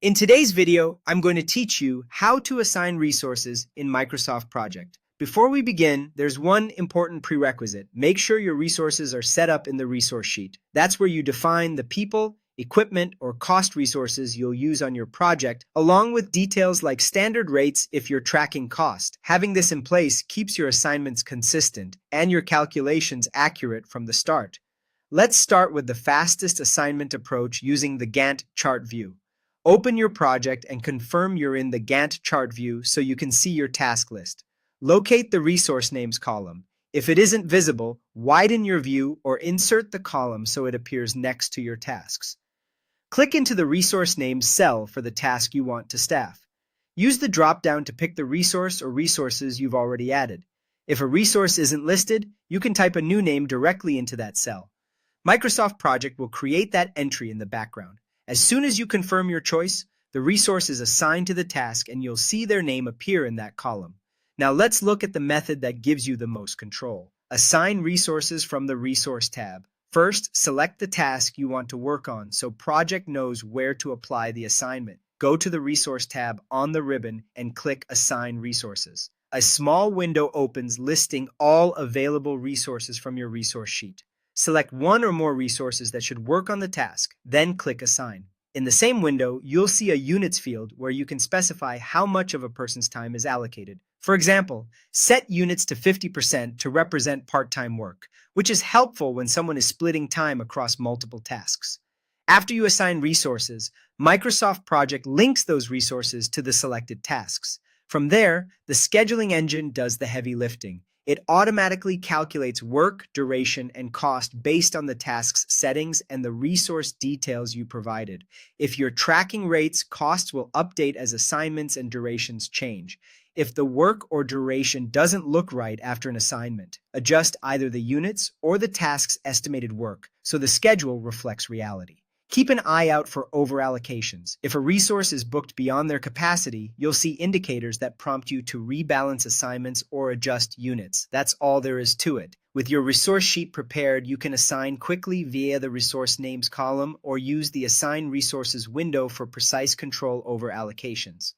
In today's video, I'm going to teach you how to assign resources in Microsoft Project. Before we begin, there's one important prerequisite. Make sure your resources are set up in the resource sheet. That's where you define the people, equipment, or cost resources you'll use on your project, along with details like standard rates if you're tracking cost. Having this in place keeps your assignments consistent and your calculations accurate from the start. Let's start with the fastest assignment approach using the Gantt chart view. Open your project and confirm you're in the Gantt chart view so you can see your task list. Locate the resource names column. If it isn't visible, widen your view or insert the column so it appears next to your tasks. Click into the resource names cell for the task you want to staff. Use the drop-down to pick the resource or resources you've already added. If a resource isn't listed, you can type a new name directly into that cell. Microsoft Project will create that entry in the background. As soon as you confirm your choice, the resource is assigned to the task and you'll see their name appear in that column. Now let's look at the method that gives you the most control. Assign resources from the Resource tab. First, select the task you want to work on so Project knows where to apply the assignment. Go to the Resource tab on the ribbon and click Assign Resources. A small window opens listing all available resources from your resource sheet. Select one or more resources that should work on the task, then click Assign. In the same window, you'll see a Units field where you can specify how much of a person's time is allocated. For example, set units to 50% to represent part-time work, which is helpful when someone is splitting time across multiple tasks. After you assign resources, Microsoft Project links those resources to the selected tasks. From there, the scheduling engine does the heavy lifting. It automatically calculates work, duration, and cost based on the task's settings and the resource details you provided. If you're tracking rates, costs will update as assignments and durations change. If the work or duration doesn't look right after an assignment, adjust either the units or the task's estimated work so the schedule reflects reality. Keep an eye out for overallocations. If a resource is booked beyond their capacity, you'll see indicators that prompt you to rebalance assignments or adjust units. That's all there is to it. With your resource sheet prepared, you can assign quickly via the Resource Names column or use the Assign Resources window for precise control over allocations.